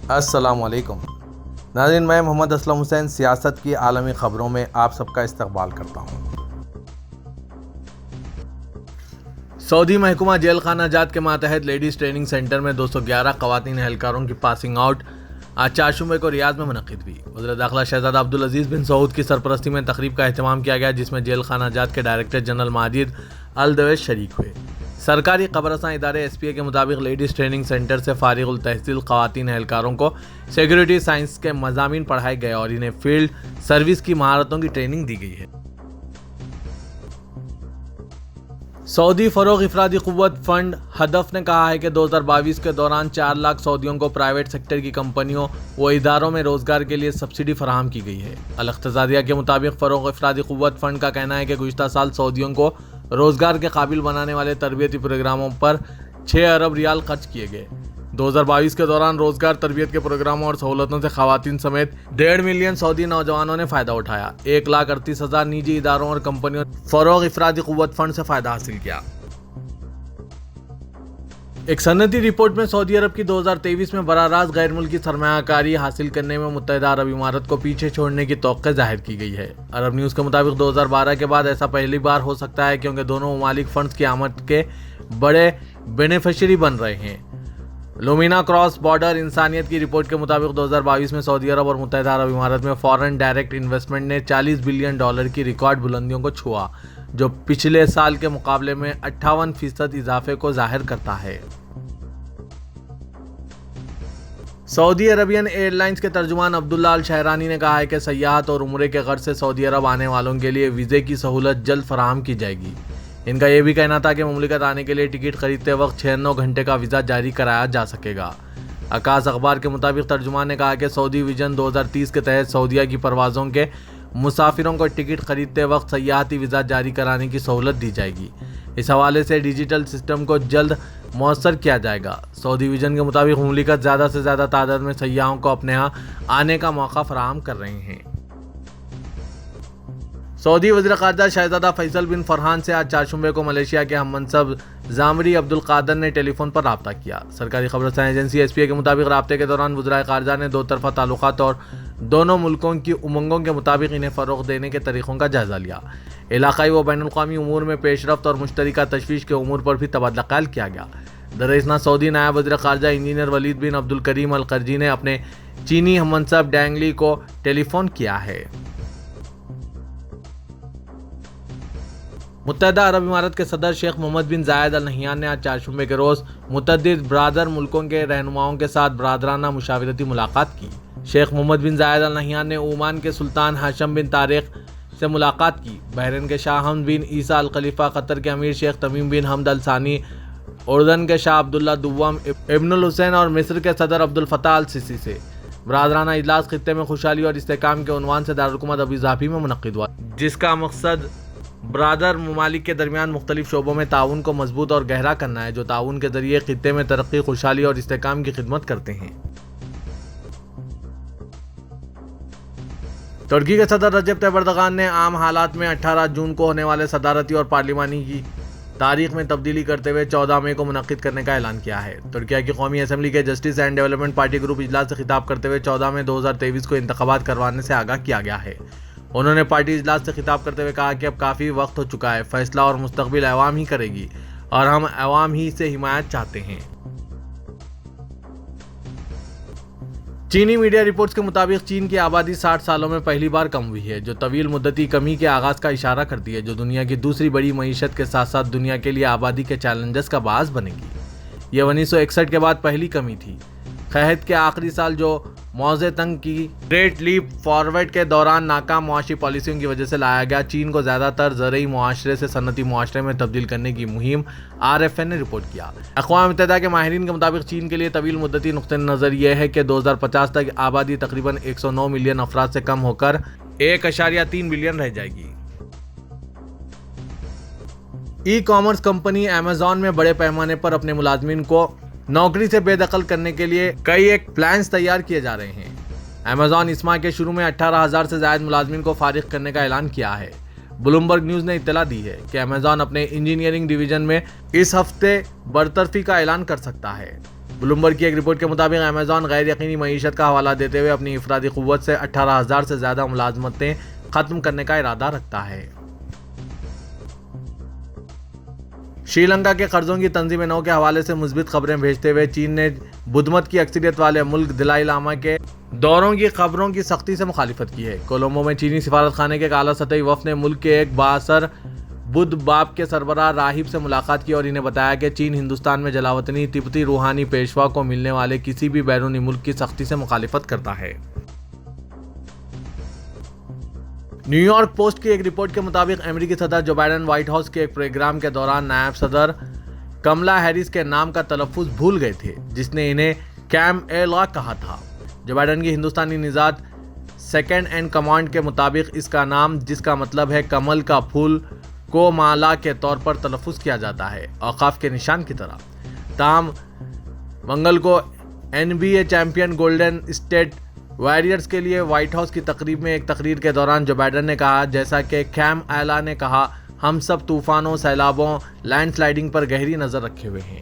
السلام علیکم ناظرین، میں محمد اسلم حسین سیاست کی عالمی خبروں میں آپ سب کا استقبال کرتا ہوں۔ سعودی محکمہ جیل خانہ جات کے ماتحت لیڈیز ٹریننگ سینٹر میں 211 خواتین اہلکاروں کی پاسنگ آؤٹ آج چارشنبے کو ریاض میں منعقد ہوئی۔ وزیر داخلہ شہزادہ عبدالعزیز بن سعود کی سرپرستی میں تقریب کا اہتمام کیا گیا، جس میں جیل خانہ جات کے ڈائریکٹر جنرل ماجد الدویش شریک ہوئے۔ سرکاری قبرستان ادارے ایس پی اے کے مطابق لیڈیز ٹریننگ سینٹر سے فارغ التحصیل خواتین اہلکاروں کو سیکیورٹی سائنس کے مضامین پڑھائے گئے اور انہیں فیلڈ سروس کی مہارتوں کی ٹریننگ دی گئی ہے۔ سعودی فروغ افرادی قوت فنڈ ہدف نے کہا ہے کہ 2022 کے دوران 4 لاکھ سعودیوں کو پرائیویٹ سیکٹر کی کمپنیوں و اداروں میں روزگار کے لیے سبسڈی فراہم کی گئی ہے۔ الاقتصادیہ کے مطابق فروغ افرادی قوت فنڈ کا کہنا ہے کہ گزشتہ سال سعودیوں کو روزگار کے قابل بنانے والے تربیتی پروگراموں پر 6 ارب ریال خرچ کیے گئے۔ 2022 کے دوران روزگار تربیت کے پروگراموں اور سہولتوں سے خواتین سمیت 1.5 ملین سعودی نوجوانوں نے فائدہ اٹھایا۔ 1,38,000 نجی اداروں اور کمپنیوں نے فروغ افرادی قوت فنڈ سے فائدہ حاصل کیا۔ ایک صنعتی رپورٹ میں سعودی عرب کی 2023 میں براہ راست غیر ملکی سرمایہ کاری حاصل کرنے میں متحدہ عرب امارات کو پیچھے چھوڑنے کی توقع ظاہر کی گئی ہے۔ عرب نیوز کے مطابق 2012 کے بعد ایسا پہلی بار ہو سکتا ہے، کیونکہ دونوں ممالک فنڈز کی آمد کے بڑے بینیفیشری بن رہے ہیں۔ لومینا کراس بارڈر انسانیت کی رپورٹ کے مطابق 2022 میں سعودی عرب اور متحدہ عرب امارات میں فارن ڈائریکٹ انویسٹمنٹ نے $40 بلین کی ریکارڈ بلندیوں کو چھوا، جو پچھلے سال کے مقابلے میں 58% اضافے کو ظاہر کرتا ہے۔ سعودی عربین ایئر لائنز کے ترجمان عبداللہ الشہرانی نے کہا ہے کہ سیاحت اور عمرے کے غرض سے سعودی عرب آنے والوں کے لیے ویزے کی سہولت جلد فراہم کی جائے گی۔ ان کا یہ بھی کہنا تھا کہ مملکت آنے کے لیے ٹکٹ خریدتے وقت 96 گھنٹے کا ویزا جاری کرایا جا سکے گا۔ عکاس اخبار کے مطابق ترجمان نے کہا کہ سعودی ویژن 2030 کے تحت سعودیہ کی پروازوں کے مسافروں کو ٹکٹ خریدتے وقت سیاحتی ویزا جاری کرانے کی سہولت دی جائے گی۔ اس حوالے سے ڈیجیٹل سسٹم کو جلد مؤثر کیا جائے گا۔ سعودی ویژن کے مطابق مملکت زیادہ سے زیادہ تعداد میں سیاحوں کو اپنے ہاں آنے کا موقع فراہم کر رہے ہیں۔ سعودی وزیر خارجہ شہزادہ فیصل بن فرحان سے آج چارشنبے کو ملیشیا کے ہم منصب زامری عبدالقادر نے ٹیلی فون پر رابطہ کیا۔ سرکاری خبررساں ایجنسی ایس پی اے کے مطابق رابطے کے دوران وزرائے خارجہ نے 2 طرفہ تعلقات اور دونوں ملکوں کی امنگوں کے مطابق انہیں فروغ دینے کے طریقوں کا جائزہ لیا۔ علاقائی و بین الاقوامی امور میں پیش رفت اور مشترکہ تشویش کے امور پر بھی تبادلہ خیال کیا گیا۔ دراصل سعودی نائب وزیر خارجہ انجینئر ولید بن عبدالکریم القرجی نے اپنے چینی ہم منصب ڈینگ لی کو ٹیلی فون کیا ہے۔ متحدہ عرب امارات کے صدر شیخ محمد بن زاید ال نہیان نے آج چارشنبے کے روز متعدد برادر ملکوں کے رہنماؤں کے ساتھ برادرانہ مشاورتی ملاقات کی۔ شیخ محمد بن زاید ال نہیان نے عمان کے سلطان ہاشم بن طارق سے ملاقات کی۔ بحرین کے شاہ حمد بن عیسیٰ الخلیفہ، قطر کے امیر شیخ تمیم بن حمد ال ثانی، اردن کے شاہ عبداللہ دوم ابن الحسین اور مصر کے صدر عبد الفتاح السیسی سے برادرانہ اجلاس خطے میں خوشحالی اور استحکام کے عنوان سے دارالحکومت ابو ظبی میں منعقد ہوا، جس کا مقصد برادر ممالک کے درمیان مختلف شعبوں میں تعاون کو مضبوط اور گہرا کرنا ہے، جو تعاون کے ذریعے خطے میں ترقی، خوشحالی اور استحکام کی خدمت کرتے ہیں۔ ترکی کے صدر رجب طیب اردوغان نے عام حالات میں 18 جون کو ہونے والے صدارتی اور پارلیمانی کی تاریخ میں تبدیلی کرتے ہوئے 14 مئی کو منعقد کرنے کا اعلان کیا ہے۔ ترکیہ کی قومی اسمبلی کے justice and development party group اجلاس سے خطاب کرتے ہوئے 14 مئی 2023 کو انتخابات کروانے سے آگاہ کیا گیا ہے۔ انہوں نے پارٹی اجلاس سے خطاب کرتے ہوئے کہا کہ اب کافی وقت ہو چکا ہے، فیصلہ اور مستقبل عوام ہی کرے گی اور ہم عوام ہی سے حمایت چاہتے ہیں۔ چینی میڈیا رپورٹس کے مطابق چین کی آبادی 60 سالوں میں پہلی بار کم ہوئی ہے، جو طویل مدتی کمی کے آغاز کا اشارہ کرتی ہے، جو دنیا کی دوسری بڑی معیشت کے ساتھ ساتھ دنیا کے لیے آبادی کے چیلنجز کا باعث بنے گی۔ یہ 1961 کے بعد پہلی کمی تھی۔ قحط کے آخری سال جو موزے تنگ کی گریٹ لیپ فارورڈ کے دوران ناکام معاشی پالیسیوں کی وجہ سے لایا گیا، چین کو زیادہ تر زرعی معاشرے سے صنعتی معاشرے میں تبدیل کرنے کی مہم RFN نے رپورٹ کیا۔ اقوام متحدہ کے ماہرین کے مطابق چین کے لیے طویل مدتی نقطہ نظر یہ ہے کہ 2050 تک آبادی تقریباً 109 ملین افراد سے کم ہو کر 1.3 بلین رہ جائے گی۔ ای کامرس کمپنی امیزون میں بڑے پیمانے پر اپنے ملازمین کو نوکری سے بے دخل کرنے کے لیے کئی پلانز تیار کیے جا رہے ہیں۔ امیزون اس ماہ کے شروع میں 18,000 سے زائد ملازمین کو فارغ کرنے کا اعلان کیا ہے۔ بلومبرگ نیوز نے اطلاع دی ہے کہ امیزون اپنے انجینئرنگ ڈویژن میں اس ہفتے برطرفی کا اعلان کر سکتا ہے۔ بلومبرگ کی ایک رپورٹ کے مطابق امیزون غیر یقینی معیشت کا حوالہ دیتے ہوئے اپنی افرادی قوت سے 18,000 سے زیادہ ملازمتیں ختم کرنے کا ارادہ رکھتا ہے۔ شری لنکا کے قرضوں کی تنظیم نو کے حوالے سے مثبت خبریں بھیجتے ہوئے چین نے بدھ مت کی اکثریت والے ملک دلائی لاما کے دوروں کی خبروں کی سختی سے مخالفت کی ہے۔ کولمبو میں چینی سفارت خانے کے ایک اعلیٰ سطحی وفد نے ملک کے ایک بااثر بدھ باپ کے سربراہ راہب سے ملاقات کی اور انہیں بتایا کہ چین ہندوستان میں جلاوطنی تبتی روحانی پیشوا کو ملنے والے کسی بھی بیرونی ملک کی سختی سے مخالفت کرتا ہے۔ نیو یارک پوسٹ کی ایک رپورٹ کے مطابق امریکی صدر جو بائیڈن وائٹ ہاؤس کے ایک پروگرام کے دوران نائب صدر کملا ہیرس کے نام کا تلفظ بھول گئے تھے، جس نے انہیں کیم ایلا کہا تھا۔ جو بائیڈن کی ہندوستانی نژاد سیکنڈ ان کمانڈ کے مطابق اس کا نام، جس کا مطلب ہے کمل کا پھول، کو مالا کے طور پر تلفظ کیا جاتا ہے، اوقاف کے نشان کی طرح۔ تاہم منگل کو NBA چیمپئن گولڈن اسٹیٹ وارئرز کے لیے وائٹ ہاؤس کی تقریب میں ایک تقریر کے دوران جو بائیڈن نے کہا، جیسا کہ کیم ایلا نے کہا، ہم سب طوفانوں، سیلابوں، لینڈ سلائڈنگ پر گہری نظر رکھے ہوئے ہیں۔